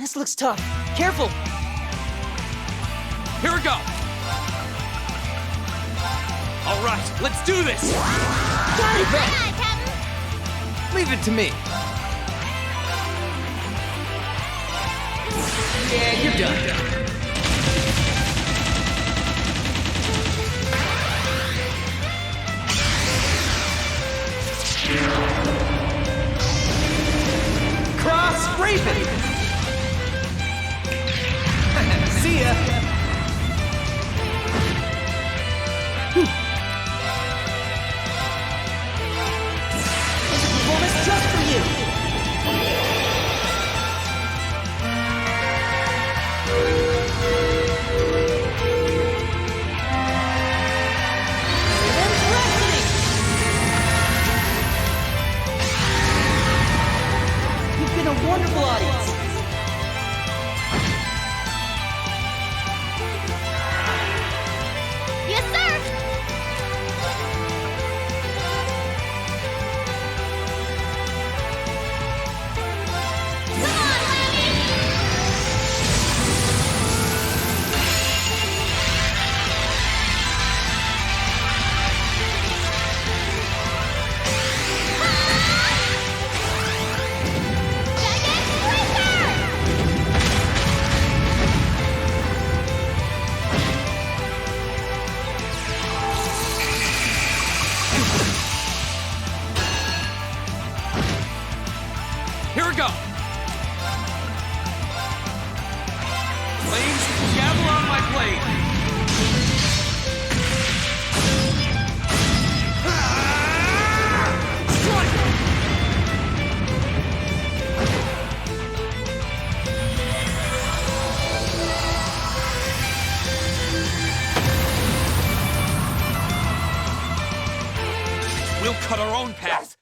This looks tough. Careful! Here we go! All right, let's do this! Got it! Aye, Captain. Leave it to me. Yeah, you're done. Cross Raven! See ya! It's a performance just for you! You've been a wonderful audience. Yes, sir. Come on, Lammy. Dragon Breaker! Here we go! Flames, gather on my blade! We'll cut our own path!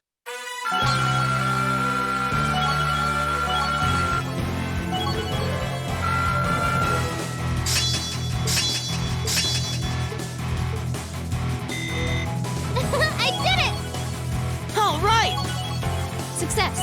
I did it! All right! Success.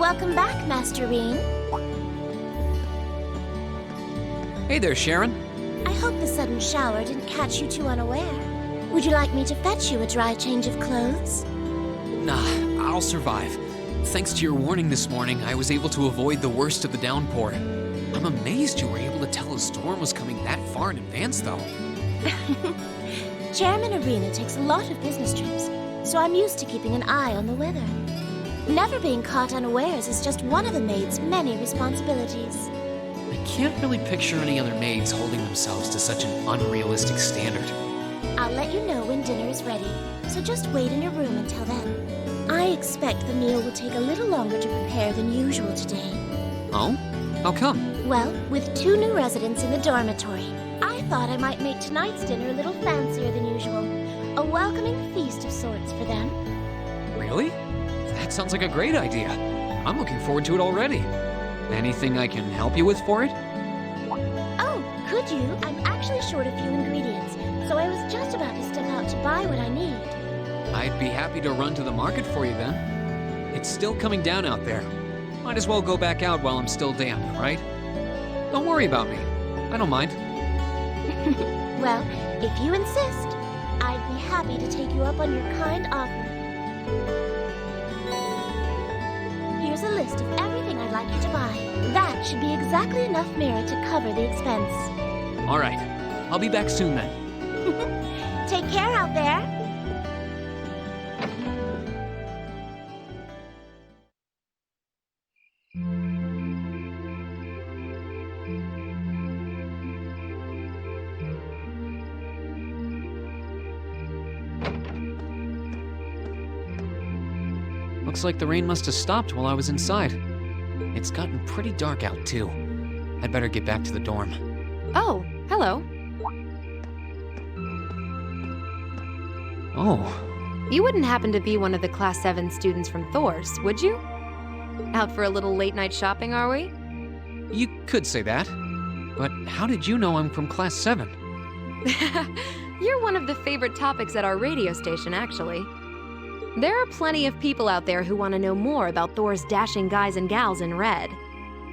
Welcome back, Master Reen. Hey there, Sharon. I hope the sudden shower didn't catch you too unaware. Would you like me to fetch you a dry change of clothes? Nah, I'll survive. Thanks to your warning this morning, I was able to avoid the worst of the downpour. I'm amazed you were able to tell a storm was coming that far in advance, though. Chairman Arena takes a lot of business trips, so I'm used to keeping an eye on the weather. Never being caught unawares is just one of the maid's many responsibilities. I can't really picture any other maids holding themselves to such an unrealistic standard. I'll let you know when dinner is ready, so just wait in your room until then. I expect the meal will take a little longer to prepare than usual today. Oh? How come? Well, with 2 new residents in the dormitory, I thought I might make tonight's dinner a little fancier than usual. A welcoming feast of sorts for them. Really? That sounds like a great idea. I'm looking forward to it already. Anything I can help you with for it? Oh, could you? I'm actually short a few ingredients, so I was just about to step out to buy what I need. I'd be happy to run to the market for you then. It's still coming down out there. Might as well go back out while I'm still damp, right? Don't worry about me. I don't mind. Well, if you insist, I'd be happy to take you up on your kind offer. Here's a list of everything I'd like you to buy. That should be exactly enough merit to cover the expense. All right. I'll be back soon then. Take care out there. Looks like the rain must have stopped while I was inside. It's gotten pretty dark out, too. I'd better get back to the dorm. Oh, hello. Oh, You wouldn't happen to be one of the Class 7 students from Thors, would you? Out for a little late-night shopping, are we? you could say that. But how did you know I'm from Class 7? You're one of the favorite topics at our radio station, actually. There are plenty of people out there who want to know more about Thor's dashing guys and gals in red.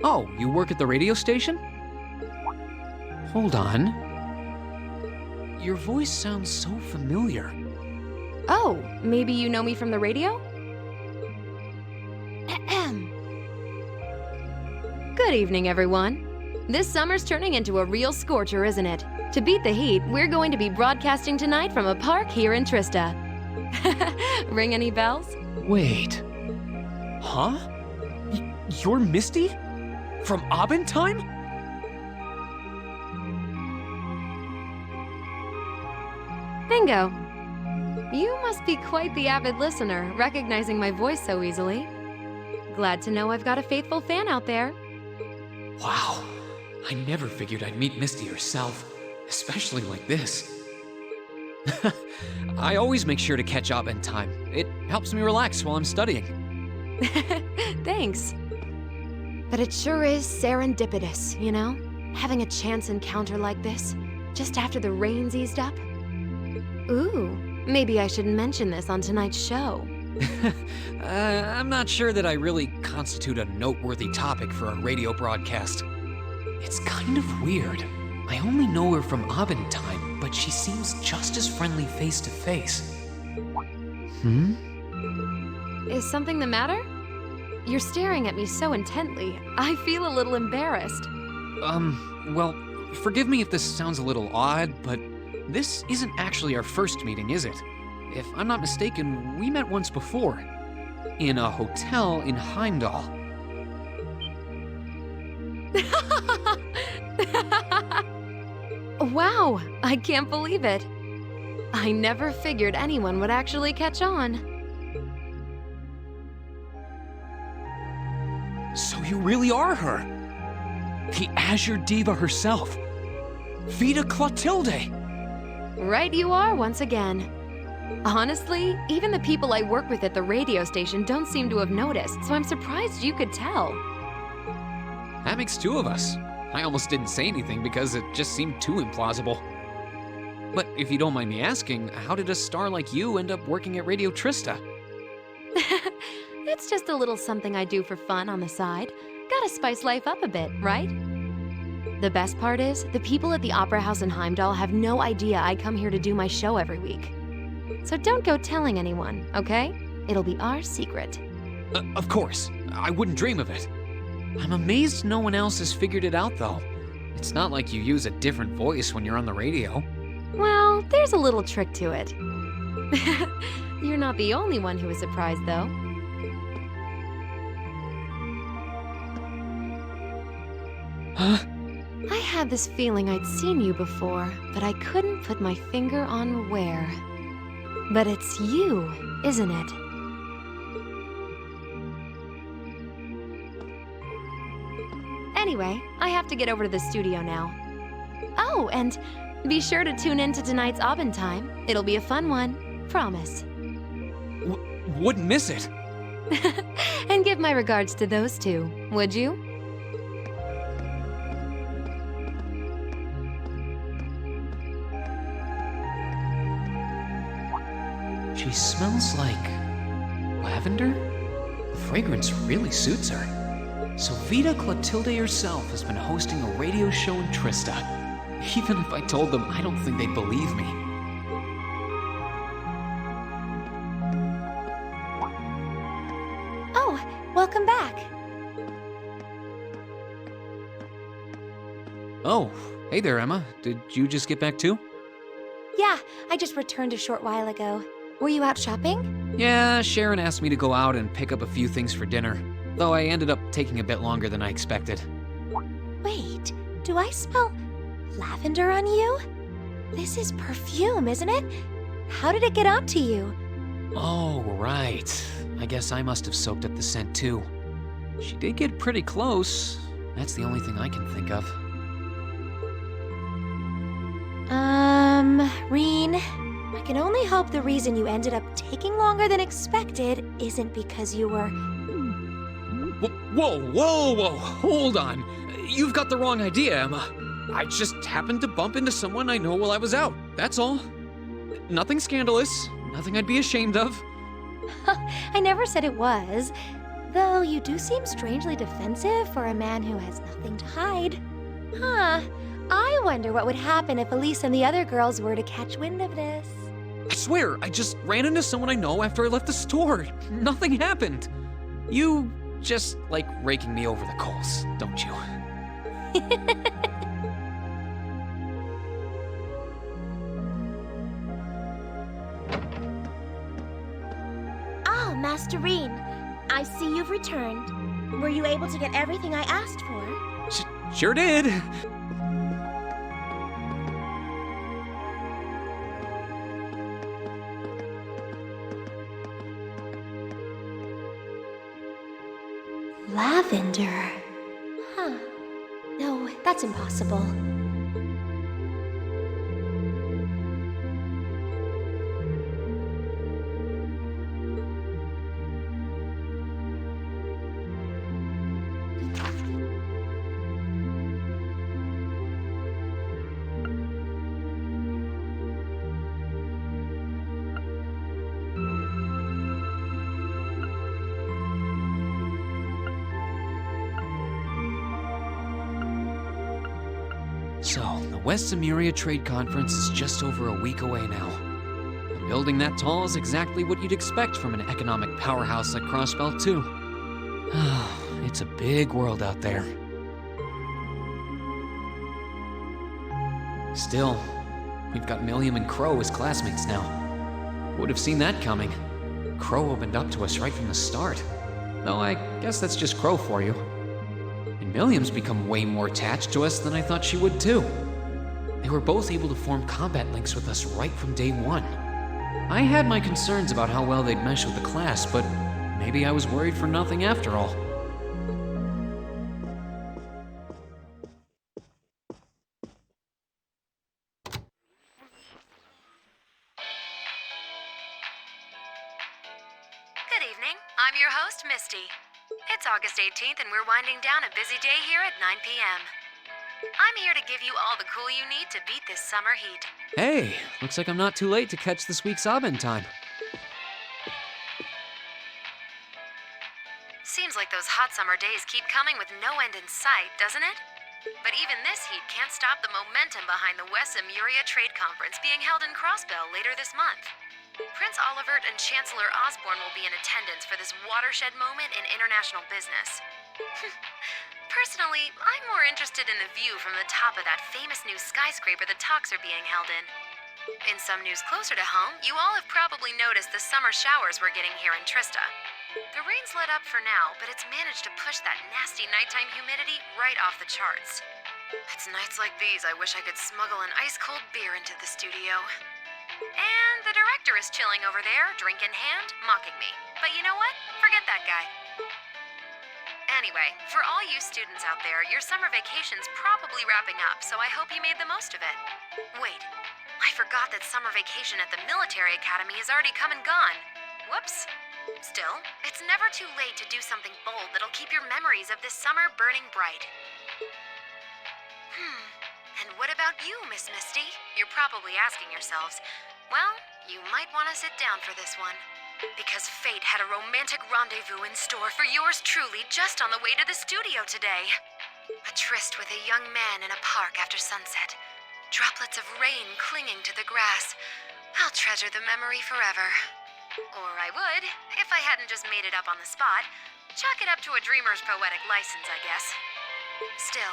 Oh, you work at the radio station? Hold on. Your voice sounds so familiar. Oh, maybe you know me from the radio? Ahem. Good evening, everyone. This summer's turning into a real scorcher, isn't it? To beat the heat, we're going to be broadcasting tonight from a park here in Trista. Ring any bells? Wait. Huh? You're Misty? From Abendheim? Bingo. You must be quite the avid listener, recognizing my voice so easily. Glad to know I've got a faithful fan out there. Wow. I never figured I'd meet Misty herself, especially like this. I always make sure to catch Abendheim. It helps me relax while I'm studying. Thanks. But it sure is serendipitous, you know? Having a chance encounter like this, just after the rain's eased up. Ooh, maybe I should mention this on tonight's show. I'm not sure that I really constitute a noteworthy topic for a radio broadcast. It's kind of weird. I only know her from Abendheim, but she seems just as friendly face to face. Is something the matter? You're staring at me so intently, I feel a little embarrassed. Well, forgive me if this sounds a little odd, but this isn't actually our first meeting, is it? If I'm not mistaken, we met once before. In a hotel in Heimdall. Wow, I can't believe it. I never figured anyone would actually catch on. So you really are her! The Azure Diva herself! Vita Clotilde! Right you are once again. Honestly, even the people I work with at the radio station don't seem to have noticed, so I'm surprised you could tell. That makes 2 of us. I almost didn't say anything because it just seemed too implausible. But if you don't mind me asking, how did a star like you end up working at Radio Trista? It's just a little something I do for fun on the side. Gotta spice life up a bit, right? The best part is, the people at the Opera House in Heimdall have no idea I come here to do my show every week. So don't go telling anyone, okay? It'll be our secret. Of course, I wouldn't dream of it. I'm amazed no one else has figured it out, though. It's not like you use a different voice when you're on the radio. Well, there's a little trick to it. You're not the only one who is surprised, though. Huh? I had this feeling I'd seen you before, but I couldn't put my finger on where. But it's you, isn't it? Anyway, I have to get over to the studio now. Oh, and be sure to tune in to tonight's Abendtime. It'll be a fun one. Promise. Wouldn't miss it. And give my regards to those two, would you? She smells like lavender? The fragrance really suits her. So Vita Clotilde herself has been hosting a radio show in Trista. Even if I told them, I don't think they'd believe me. Oh, welcome back. Oh, hey there, Emma. Did you just get back too? Yeah, I just returned a short while ago. Were you out shopping? Yeah, Sharon asked me to go out and pick up a few things for dinner, though I ended up taking a bit longer than I expected. Wait, do I smell lavender on you? This is perfume, isn't it? How did it get onto you? Oh, right. I guess I must have soaked up the scent too. She did get pretty close. That's the only thing I can think of. Reen, I can only hope the reason you ended up taking longer than expected isn't because you were... Whoa, hold on. You've got the wrong idea, Emma. I just happened to bump into someone I know while I was out, that's all. Nothing scandalous, nothing I'd be ashamed of. I never said it was. Though you do seem strangely defensive for a man who has nothing to hide. Huh. I wonder what would happen if Elise and the other girls were to catch wind of this. I swear, I just ran into someone I know after I left the store. Nothing happened. You just like raking me over the coals, don't you? Oh, Master Reen, I see you've returned. Were you able to get everything I asked for? Sure did. Lavender. Huh. No, that's impossible. So, the West Zemuria Trade Conference is just over a week away now. A building that tall is exactly what you'd expect from an economic powerhouse like Crossbelt, too. It's a big world out there. Still, we've got Milliam and Crow as classmates now. Would have seen that coming. Crow opened up to us right from the start. Though I guess that's just Crow for you. And Milliam's become way more attached to us than I thought she would too. They were both able to form combat links with us right from day one. I had my concerns about how well they'd mesh with the class, but maybe I was worried for nothing after all. Good evening. I'm your host, Misty. It's August 18th, and we're winding down a busy day here at 9 p.m. I'm here to give you all the cool you need to beat this summer heat. Hey, looks like I'm not too late to catch this week's Abendtime. like those hot summer days keep coming with no end in sight, doesn't it? But even this heat can't stop the momentum behind the West Emuria Trade Conference being held in Crossbell later this month. Prince Olivert and Chancellor Osborne will be in attendance for this watershed moment in international business. Personally, I'm more interested in the view from the top of that famous new skyscraper the talks are being held in. In some news closer to home, you all have probably noticed the summer showers we're getting here in Trista. The rain's let up for now, but it's managed to push that nasty nighttime humidity right off the charts. It's nights like these I wish I could smuggle an ice-cold beer into the studio. And the director is chilling over there, drink in hand, mocking me. But you know what? Forget that guy. Anyway, for all you students out there, your summer vacation's probably wrapping up, so I hope you made the most of it. Wait, I forgot that summer vacation at the military academy has already come and gone. Whoops. Still, it's never too late to do something bold that'll keep your memories of this summer burning bright. And what about you, Miss Misty? You're probably asking yourselves. Well, you might want to sit down for this one. Because fate had a romantic rendezvous in store for yours truly just on the way to the studio today. A tryst with a young man in a park after sunset. Droplets of rain clinging to the grass. I'll treasure the memory forever. Or I would, if I hadn't just made it up on the spot. Chalk it up to a dreamer's poetic license, I guess. Still,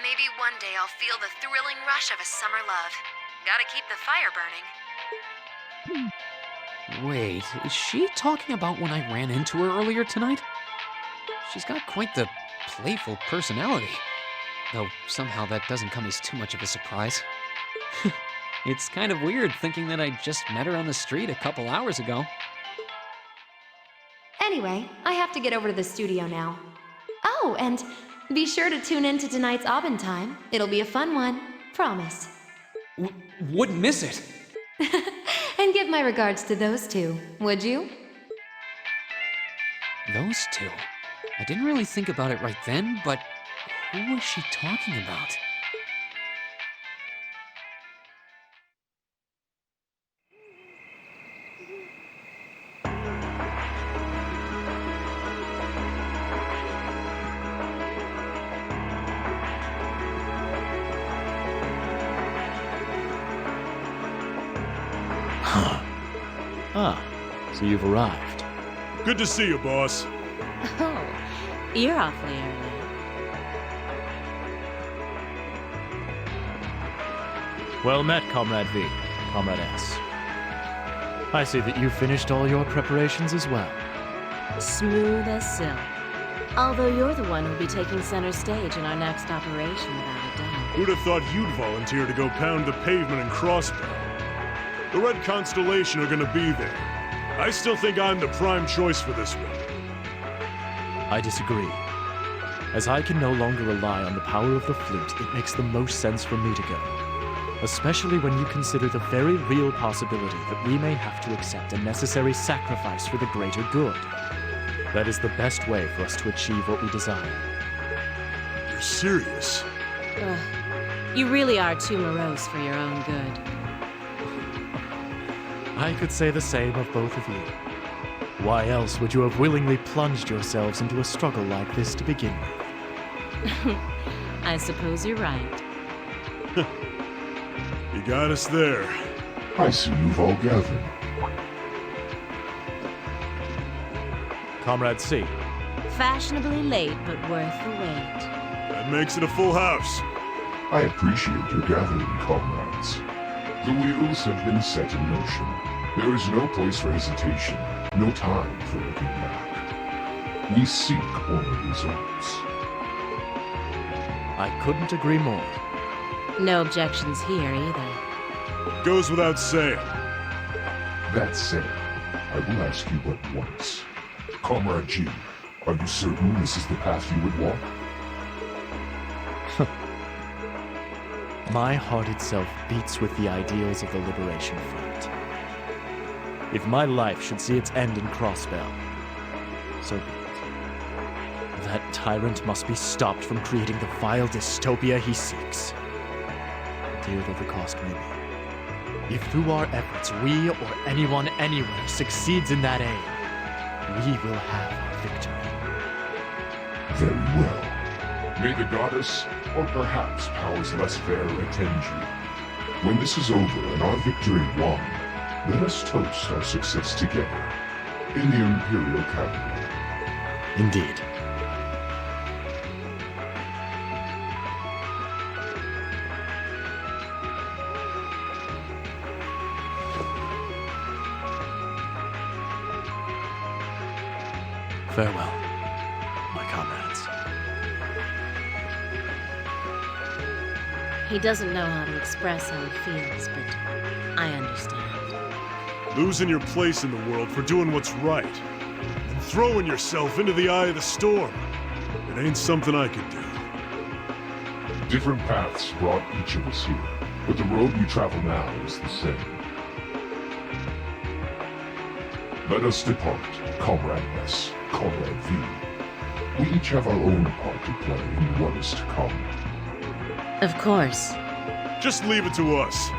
maybe one day I'll feel the thrilling rush of a summer love. Gotta keep the fire burning. Wait, is she talking about when I ran into her earlier tonight? She's got quite the playful personality. Though somehow that doesn't come as too much of a surprise. It's kind of weird thinking that I just met her on the street a couple hours ago. Anyway, I have to get over to the studio now. Oh, and be sure to tune in to tonight's Aubin Time. It'll be a fun one. Promise. Wouldn't miss it. And give my regards to those two, would you? Those two? I didn't really think about it right then, but who was she talking about? So you've arrived. Good to see you, boss. Oh, you're awfully early. Well met, Comrade V, Comrade S. I see that you've finished all your preparations as well. Smooth as silk. Although you're the one who'll be taking center stage in our next operation, without a doubt. Who'd have thought you'd volunteer to go pound the pavement in Crossbow? The Red Constellation are gonna be there. I still think I'm the prime choice for this one. I disagree. As I can no longer rely on the power of the fleet, it makes the most sense for me to go. Especially when you consider the very real possibility that we may have to accept a necessary sacrifice for the greater good. That is the best way for us to achieve what we desire. You're serious? Ugh. You really are too morose for your own good. I could say the same of both of you. Why else would you have willingly plunged yourselves into a struggle like this to begin with? I suppose you're right. You got us there. I see you've all gathered. Comrade C. Fashionably late, but worth the wait. That makes it a full house. I appreciate your gathering, comrades. The wheels have been set in motion. There is no place for hesitation, no time for looking back. We seek only results. I couldn't agree more. No objections here either. Goes without saying. That said, I will ask you but once. Comrade G, are you certain this is the path you would walk? My heart itself beats with the ideals of the Liberation Front. If my life should see its end in Crossbell, so be it. That tyrant must be stopped from creating the vile dystopia he seeks. Dear though the cost may be. If through our efforts we or anyone anywhere succeeds in that aim, we will have our victory. Very well. May the goddess, or perhaps powers less fair, attend you. When this is over and our victory won, let us toast our success together in the Imperial capital. Indeed. Farewell, my comrades. He doesn't know how to express how he feels, but I understand. Losing your place in the world for doing what's right, and throwing yourself into the eye of the storm. It ain't something I could do. Different paths brought each of us here, but the road we travel now is the same. Let us depart, Comrade S, Comrade V. We each have our own part to play in what is to come. Of course. Just leave it to us.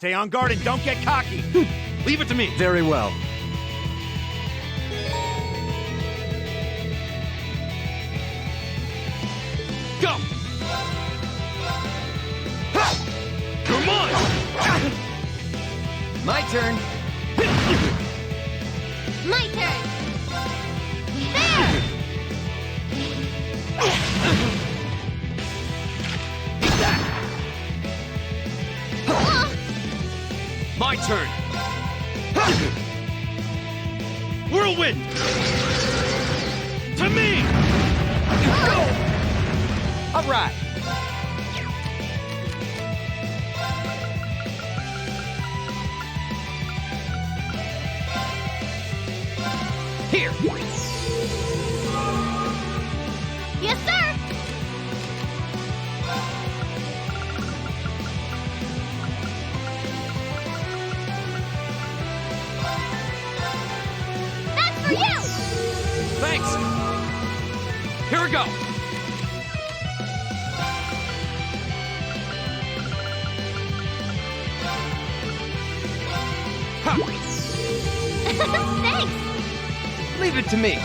Stay on guard and don't get cocky. Leave it to me. Very well. Go! Come on! My turn. My turn! There! it to me! All right. Here! Yes, sir! That's for you! Thanks! Here we go! Ha! Thanks! Leave it to me.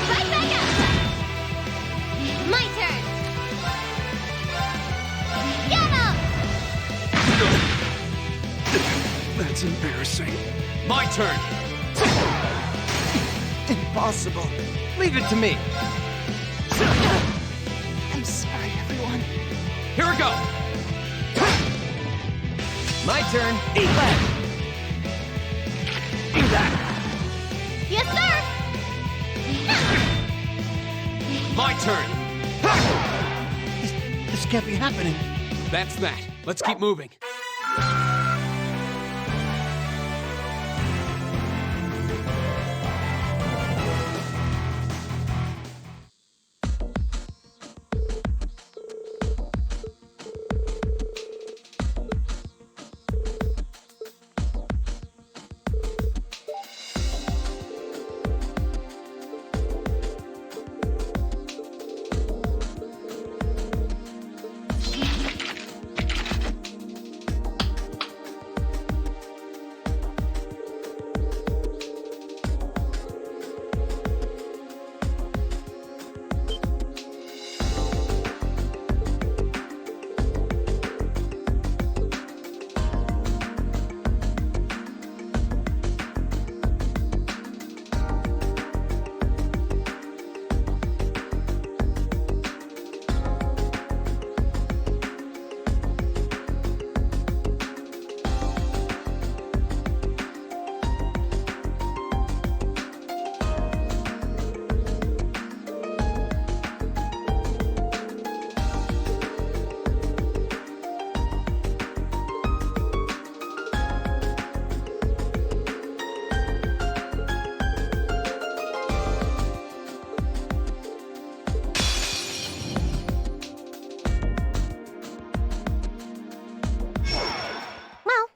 Right back up! My turn! Get him! That's embarrassing. My turn! Impossible. Leave it to me. I'm sorry, everyone. Here we go! My turn. Eat that. Yes, sir! My turn! This can't be happening. That's that. Let's keep moving.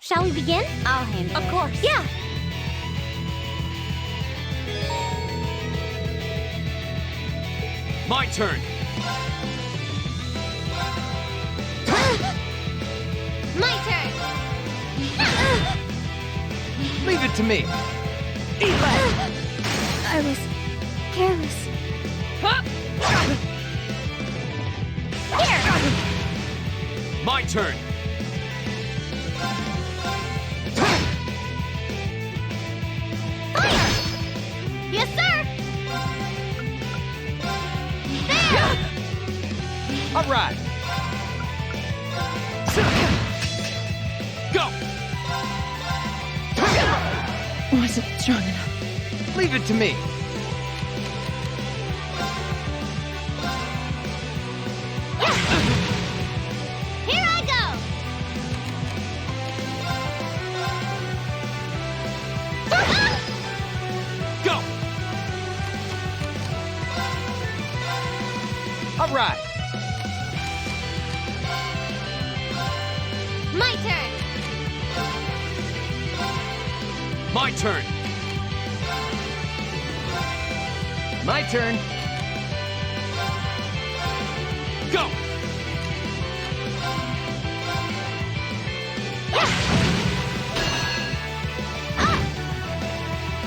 Shall we begin? I'll handle it. Of course. Yeah. My turn! My turn. Leave it to me. I was careless. Here. My turn! Fire. Yes, sir. There. All right. Go! Wasn't strong enough. Leave it to me. Here I go. Go! All right. My turn. My turn! My turn. Go!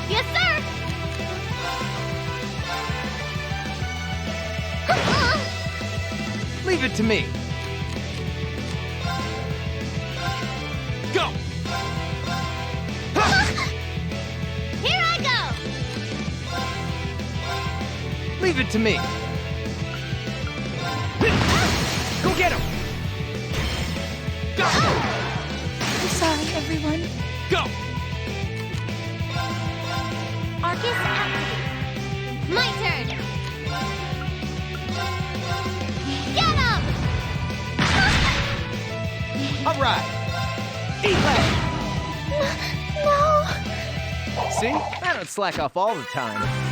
Yes, sir. Leave it to me. Go! Here I go. Leave it to me. Go get one. Go! Arcus activate. My turn. Get him! All right. Eat leg. No. See? I don't slack off all the time.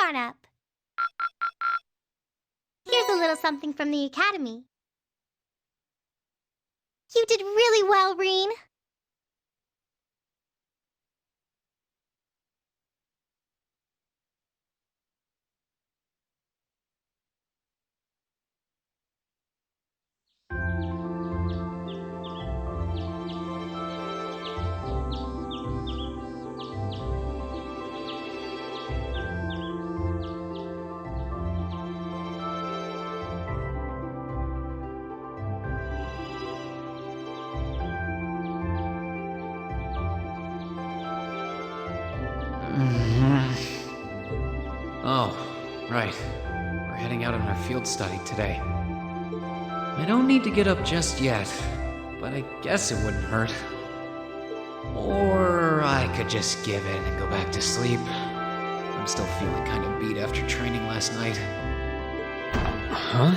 on up. Here's a little something from the Academy. You did really well, Reen. Oh, right. We're heading out on our field study today. I don't need to get up just yet, but I guess it wouldn't hurt. Or I could just give in and go back to sleep. I'm still feeling kind of beat after training last night. Huh?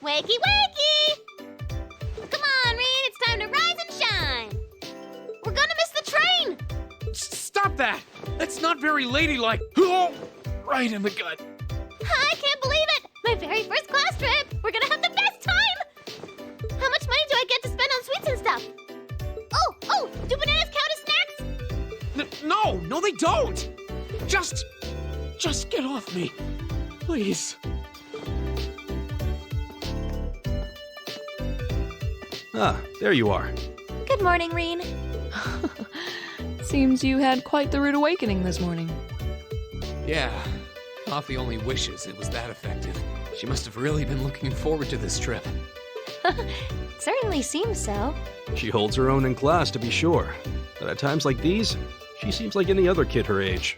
Wakey, wakey! Come on, Reen, it's time to rise and shine! We're gonna miss the train! Stop that! That's not very ladylike. Oh, right in the gut. I can't believe it! My very first class trip! We're gonna have the best time! How much money do I get to spend on sweets and stuff? Oh, do bananas count as snacks? No, they don't! Just get off me. Please. Ah, there you are. Good morning, Reen. Seems you had quite the rude awakening this morning. Yeah, Coffee only wishes it was that effective. She must have really been looking forward to this trip. Certainly seems so. She holds her own in class, to be sure. But at times like these, she seems like any other kid her age.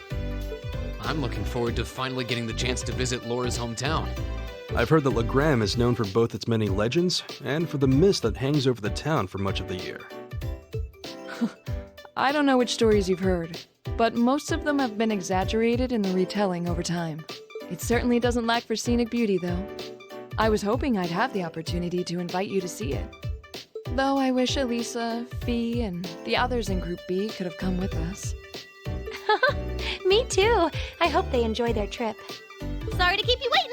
I'm looking forward to finally getting the chance to visit Laura's hometown. I've heard that Legram is known for both its many legends and for the mist that hangs over the town for much of the year. I don't know which stories you've heard, but most of them have been exaggerated in the retelling over time. It certainly doesn't lack for scenic beauty, though. I was hoping I'd have the opportunity to invite you to see it. Though I wish Elisa, Fee, and the others in Group B could have come with us. Me too. I hope they enjoy their trip. Sorry to keep you waiting.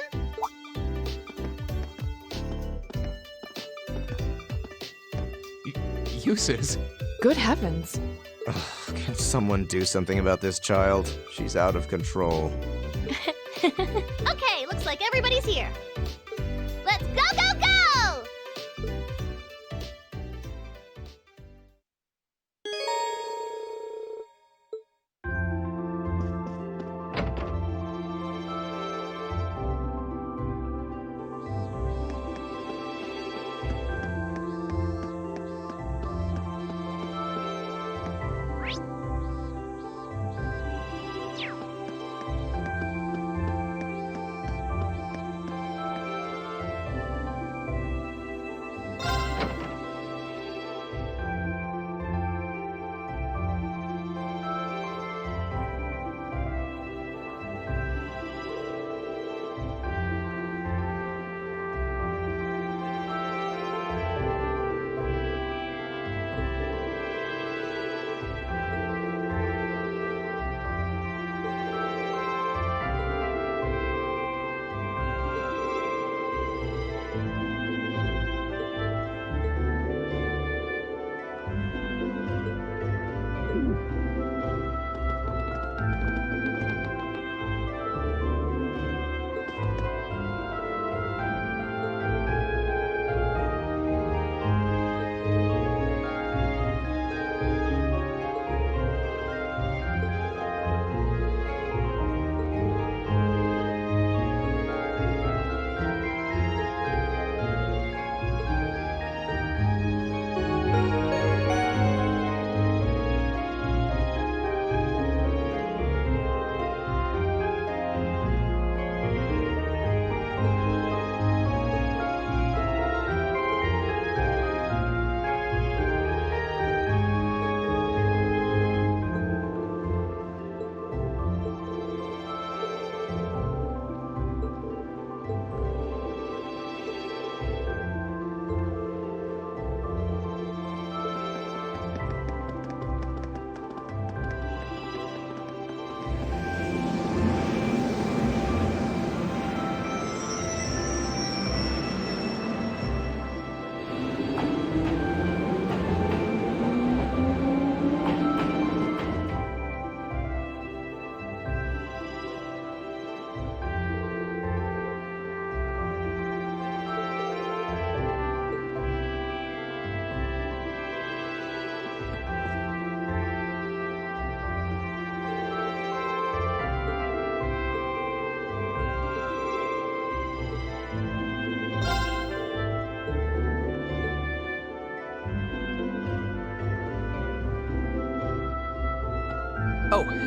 Uses? Good heavens. Can someone do something about this child? She's out of control. Okay, looks like everybody's here. Let's go, go, go!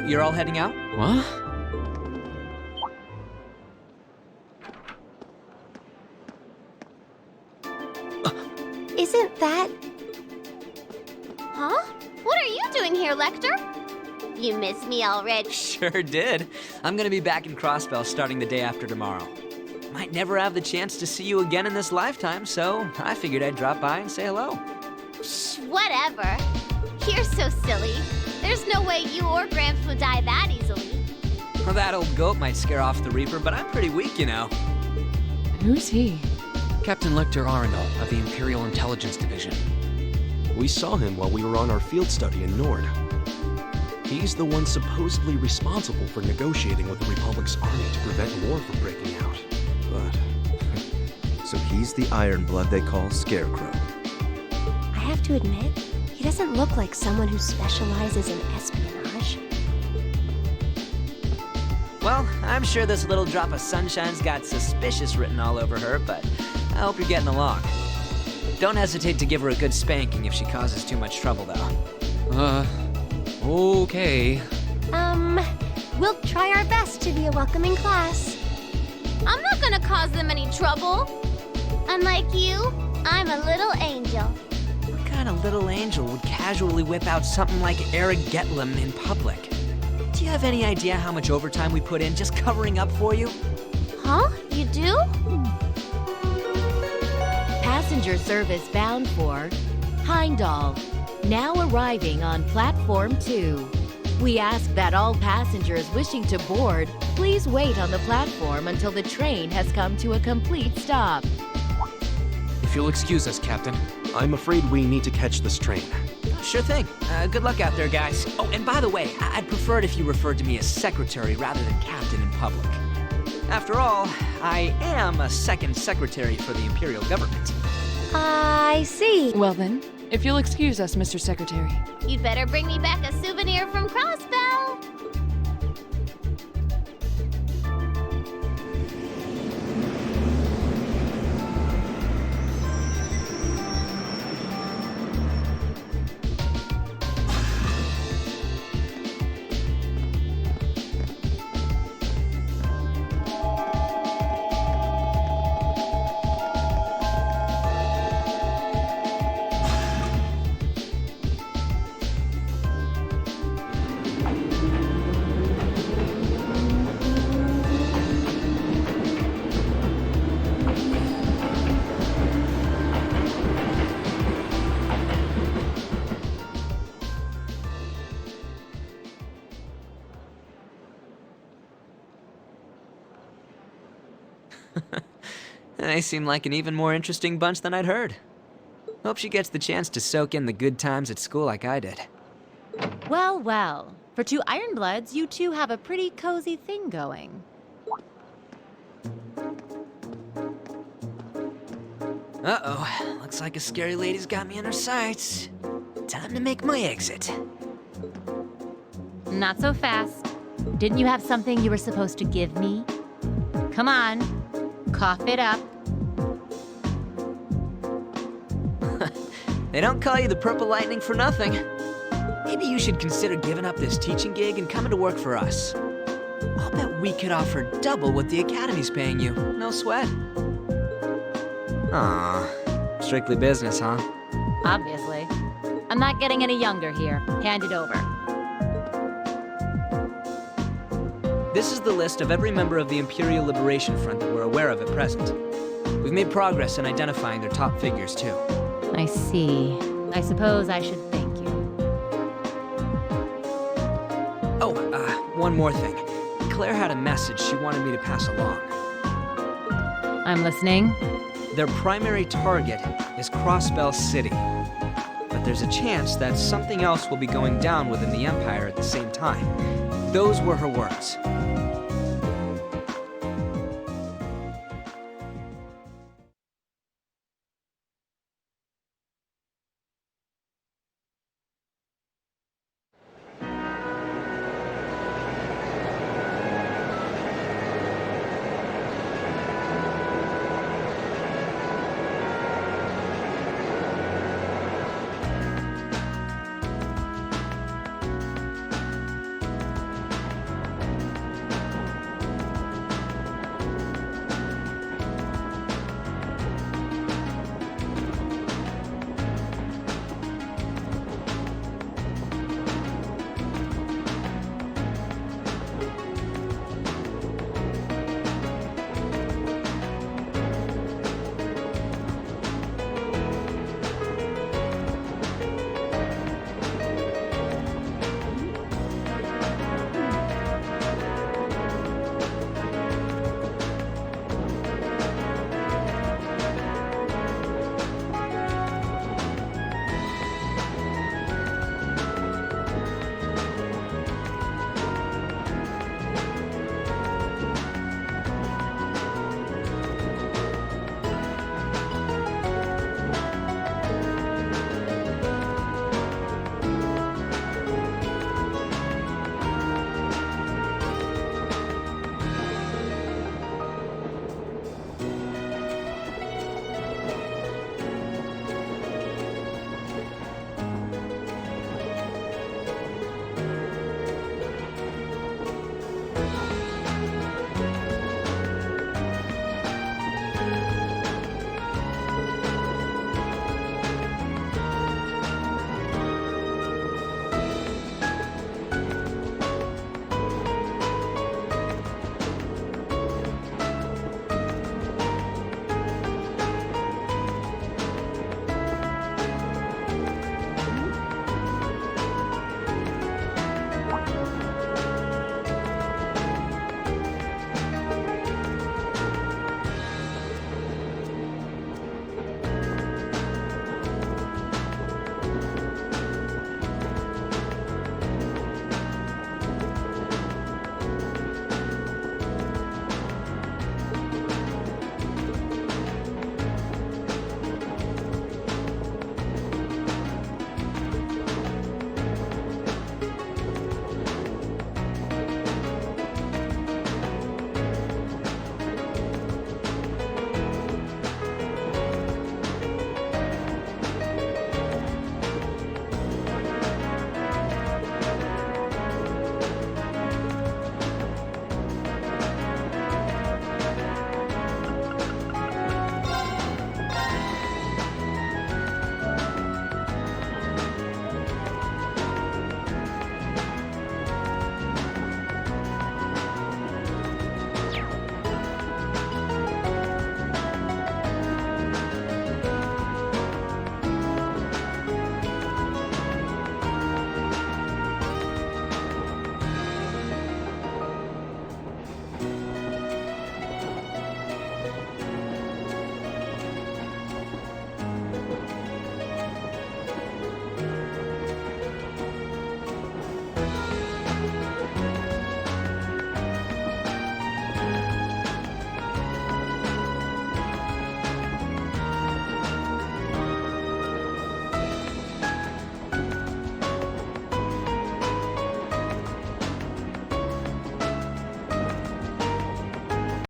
you're all heading out? What? Isn't that... Huh? What are you doing here, Lecter? You miss me already? Sure did. I'm gonna be back in Crossbell starting the day after tomorrow. Might never have the chance to see you again in this lifetime, so I figured I'd drop by and say hello. Shh, whatever. You're so silly. There's no way you or Gramps would die that easily. Well, that old goat might scare off the Reaper, but I'm pretty weak, you know. Who's he? Captain Lecter Arundel of the Imperial Intelligence Division. We saw him while we were on our field study in Nord. He's the one supposedly responsible for negotiating with the Republic's army to prevent war from breaking out. But... So he's the Ironblood they call Scarecrow. I have to admit, he doesn't look like someone who specializes in espionage. Well, I'm sure this little drop of sunshine's got suspicious written all over her, but I hope you're getting along. Don't hesitate to give her a good spanking if she causes too much trouble, though. Okay. We'll try our best to be a welcoming class. I'm not gonna cause them any trouble. Unlike you, I'm a little angel. What kind of little angel would casually whip out something like Eric Getlem in public? Do you have any idea how much overtime we put in just covering up for you? Huh? You do? Passenger service bound for Heimdall, now arriving on Platform 2. We ask that all passengers wishing to board please wait on the platform until the train has come to a complete stop. If you'll excuse us, Captain. I'm afraid we need to catch this train. Sure thing. Good luck out there, guys. Oh, and by the way, I'd prefer it if you referred to me as secretary rather than captain in public. After all, I am a second secretary for the Imperial government. I see. Well then, if you'll excuse us, Mr. Secretary. You'd better bring me back a souvenir from Crossbell. They seem like an even more interesting bunch than I'd heard. Hope she gets the chance to soak in the good times at school like I did. Well, well. For two Ironbloods, you two have a pretty cozy thing going. Uh-oh. Looks like a scary lady's got me in her sights. Time to make my exit. Not so fast. Didn't you have something you were supposed to give me? Come on. Cough it up. They don't call you the Purple Lightning for nothing. Maybe you should consider giving up this teaching gig and coming to work for us. I'll bet we could offer double what the Academy's paying you. No sweat. Aw, strictly business, huh? Obviously. I'm not getting any younger here. Hand it over. This is the list of every member of the Imperial Liberation Front that we're aware of at present. We've made progress in identifying their top figures, too. I see. I suppose I should thank you. Oh, one more thing. Claire had a message she wanted me to pass along. I'm listening. Their primary target is Crossbell City. But there's a chance that something else will be going down within the Empire at the same time. Those were her words.